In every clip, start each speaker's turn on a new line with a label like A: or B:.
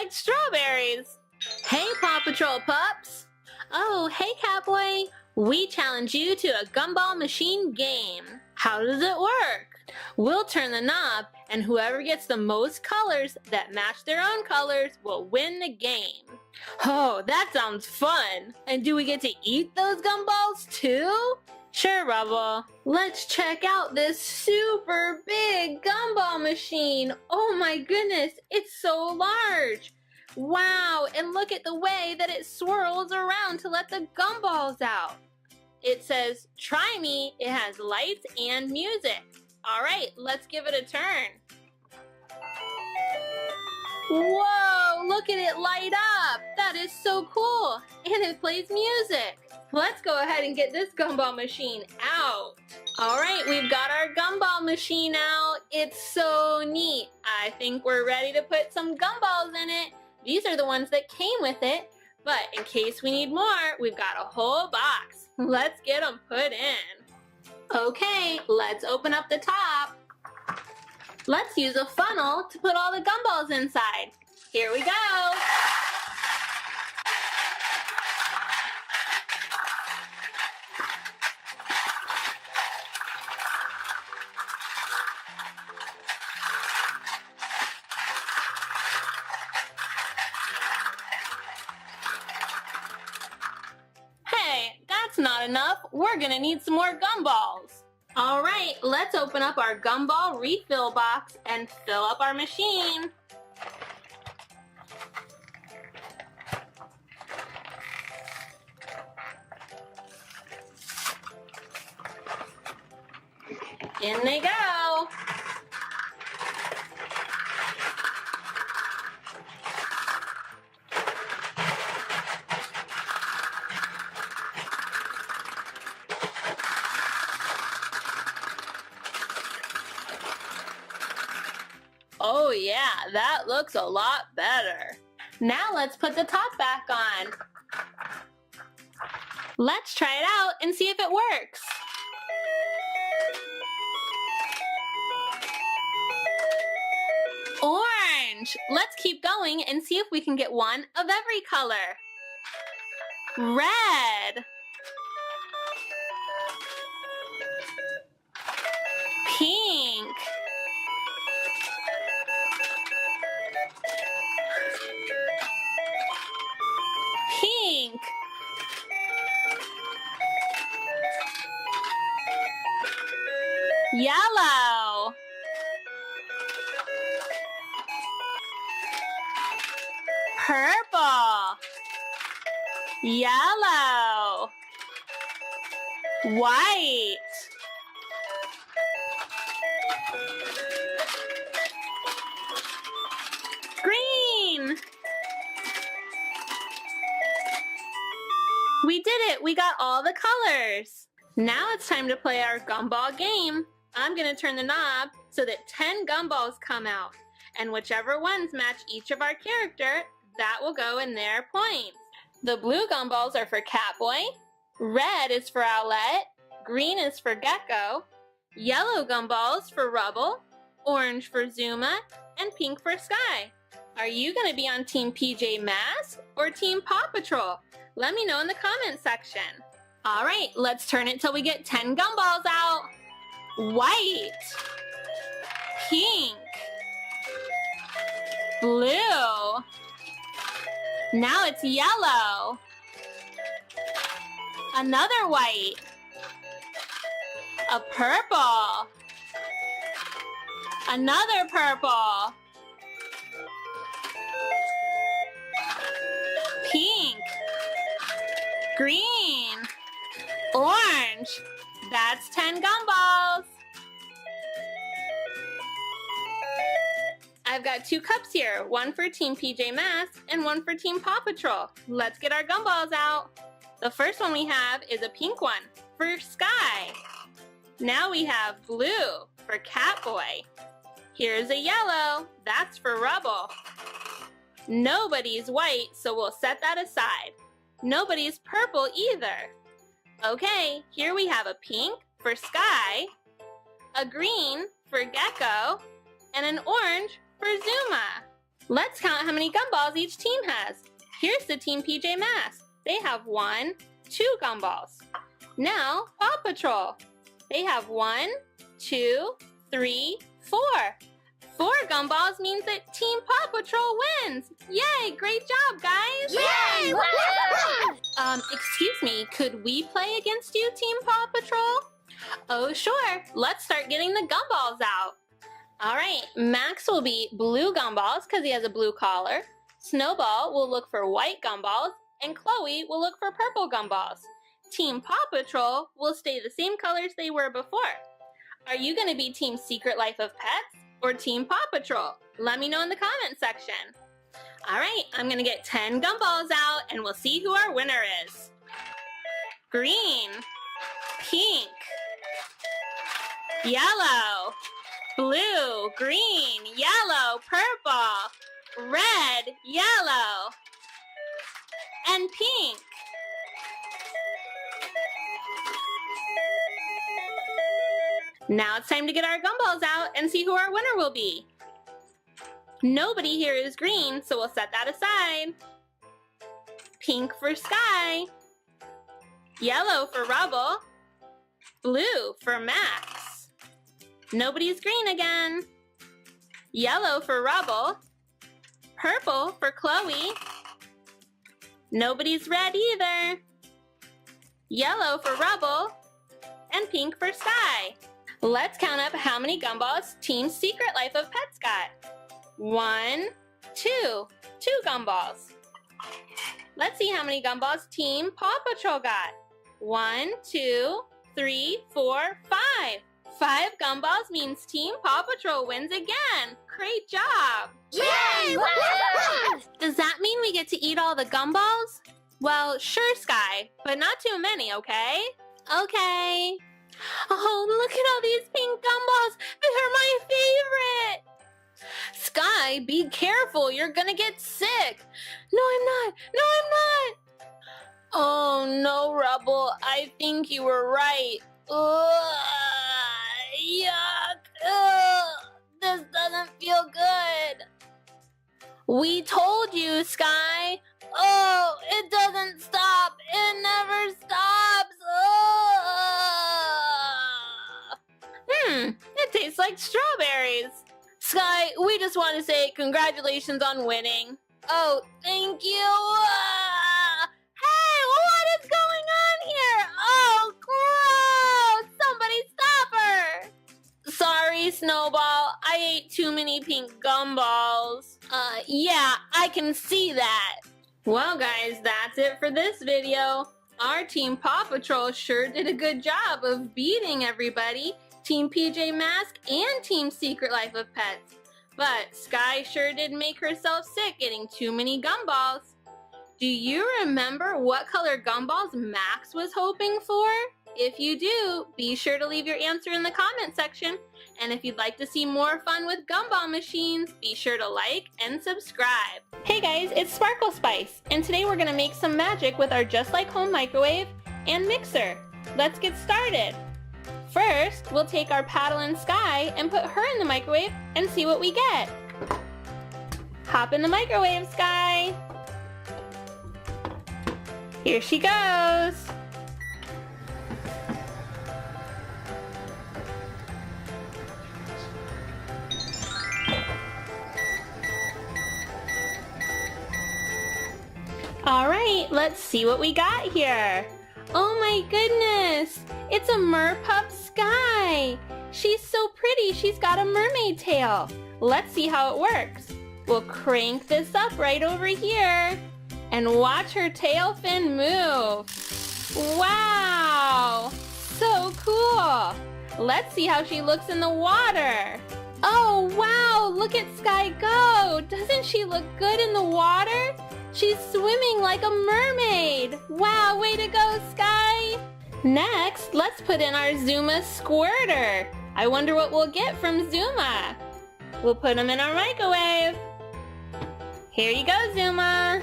A: like strawberries. Hey, Paw Patrol pups. Oh, hey, Catboy. We challenge you to a gumball machine game. How does it work? We'll turn the knob, and whoever gets the most colors that match their own colors will win the game. Oh, that sounds fun. And do we get to eat those gumballs too? Sure, Rubble. Let's check out this super big gumball machine. Oh my goodness, it's so large. Wow, and look at the way that it swirls around to let the gumballs out. It says, "Try me." It has lights and music. All right, let's give it a turn. Whoa, look at it light up. That is so cool. And it plays music. Let's go ahead and get this gumball machine out. All right, we've got our gumball machine out. It's so neat. I think we're ready to put some gumballs in it. These are the ones that came with it, but in case we need more, we've got a whole box. Let's get them put in. Okay, let's open up the top. Let's use a funnel to put all the gumballs inside. Here we go. Hey, that's not enough. We're gonna need some more gumballs. All right, let's open up our gumball refill box and fill up our machine. In they go. Oh yeah, that looks a lot better. Now let's put the top back on. Let's try it out and see if it works. Orange! Let's keep going and see if we can get one of every color. Red. Pink. Pink. Yellow. Purple. Yellow. White. Green. We did it! We got all the colors! Now it's time to play our gumball game. I'm gonna turn the knob so that 10 gumballs come out. And whichever ones match each of our character, that will go in their points. The blue gumballs are for Catboy, red is for Owlette, green is for Gecko, yellow gumballs for Rubble, orange for Zuma, and pink for Sky. Are you gonna be on Team PJ Masks or Team Paw Patrol? Let me know in the comment section. All right, let's turn it till we get 10 gumballs out. White, pink, blue. Now it's yellow. Another white. A purple. Another purple. Pink. Green. Orange. That's 10 gumballs. I've got 2 cups here, one for Team PJ Masks and one for Team Paw Patrol. Let's get our gumballs out. The first one we have is a pink one for Sky. Now we have blue for Catboy. Here's a yellow, that's for Rubble. Nobody's white, so we'll set that aside. Nobody's purple either. Okay, here we have a pink for Sky, a green for Gecko, and an orange for Zuma. Let's count how many gumballs each team has. Here's the Team PJ Masks. They have 1, 2 gumballs. Now, Paw Patrol. They have 1, 2, 3, 4. 4 gumballs means that Team Paw Patrol wins. Yay, great job, guys.
B: Yay!
A: Excuse me, could we play against you, Team Paw Patrol? Oh, sure. Let's start getting the gumballs out. All right, Max will be blue gumballs because he has a blue collar. Snowball will look for white gumballs, and Chloe will look for purple gumballs. Team Paw Patrol will stay the same colors they were before. Are you going to be Team Secret Life of Pets or Team Paw Patrol? Let me know in the comment section. All right, I'm going to get 10 gumballs out and we'll see who our winner is. Green, pink, yellow, blue, green, yellow, purple, red, yellow, and pink. Now it's time to get our gumballs out and see who our winner will be. Nobody here is green, so we'll set that aside. Pink for Sky. Yellow for Rubble. Blue for Max. Nobody's green again. Yellow for Rubble. Purple for Chloe. Nobody's red either. Yellow for Rubble. And pink for Sky. Let's count up how many gumballs Team Secret Life of Pets got. 1, 2. 2 gumballs. Let's see how many gumballs Team Paw Patrol got. 1, 2, 3, 4, 5. 5 gumballs means Team Paw Patrol wins again. Great job.
B: Yay!
A: Does that mean we get to eat all the gumballs? Well, sure, Sky, but not too many, okay? Okay. Oh, look at all these pink gumballs. They're my favorite. Sky, be careful. You're gonna get sick. No, I'm not. No, I'm not. Oh, no, Rubble. I think you were right. Ugh, yuck. Ugh, this doesn't feel good. We told you, Sky. Oh, it doesn't stop. It never stops. It tastes like strawberries. Sky, we just want to say congratulations on winning. Oh, thank you. Hey, what is going on here? Oh, gross. Somebody stop her. Sorry, Snowball. I ate too many pink gumballs. Yeah, I can see that. Well, guys, that's it for this video. Our Team Paw Patrol sure did a good job of beating everybody. Team PJ Masks and Team Secret Life of Pets. But Sky sure did make herself sick getting too many gumballs. Do you remember what color gumballs Max was hoping for? If you do, be sure to leave your answer in the comment section. And if you'd like to see more fun with gumball machines, be sure to like and subscribe. Hey guys, it's Sparkle Spice, and today we're gonna make some magic with our Just Like Home microwave and mixer. Let's get started. First, we'll take our Paddle and Sky and put her in the microwave and see what we get. Hop in the microwave, Sky. Here she goes. All right, let's see what we got here. Oh my goodness, it's a Merpup Sky. She's so pretty, she's got a mermaid tail. Let's see how it works. We'll crank this up right over here and watch her tail fin move. Wow, so cool. Let's see how she looks in the water. Oh wow, look at Sky go. Doesn't she look good in the water? She's swimming like a mermaid. Wow, way to go, Sky. Next, let's put in our Zuma squirter. I wonder what we'll get from Zuma. We'll put him in our microwave. Here you go, Zuma.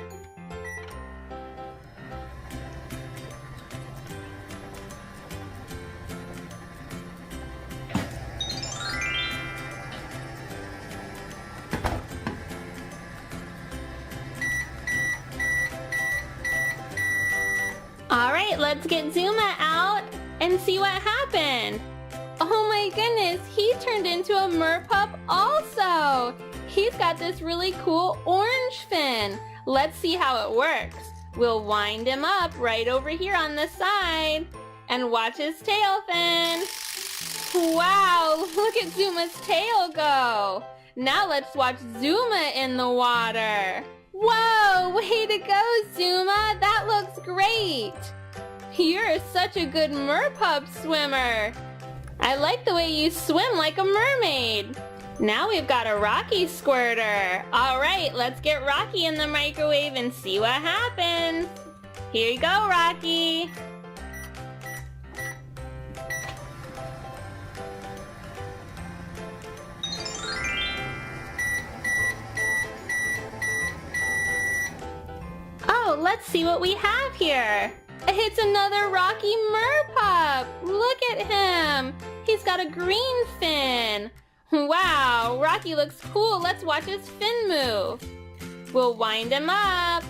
A: Let's get Zuma out and see what happened. Oh my goodness, he turned into a merpup also. He's got this really cool orange fin. Let's see how it works. We'll wind him up right over here on the side and watch his tail fin. Wow, look at Zuma's tail go. Now let's watch Zuma in the water. Whoa, way to go, Zuma. That looks great. You're such a good merpup swimmer. I like the way you swim like a mermaid. Now we've got a Rocky squirter. All right, let's get Rocky in the microwave and see what happens. Here you go, Rocky. Oh, let's see what we have here. It's another Rocky merpup. Look at him. He's got a green fin. Wow, Rocky looks cool. Let's watch his fin move. We'll wind him up.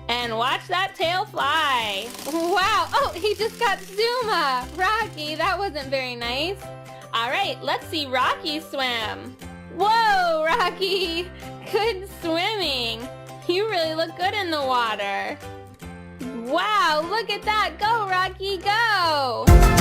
A: And watch that tail fly. Wow, oh, he just got Zuma. Rocky, that wasn't very nice. All right, let's see Rocky swim. Whoa, Rocky, good swimming. You really look good in the water. Wow, look at that. Go, Rocky, go.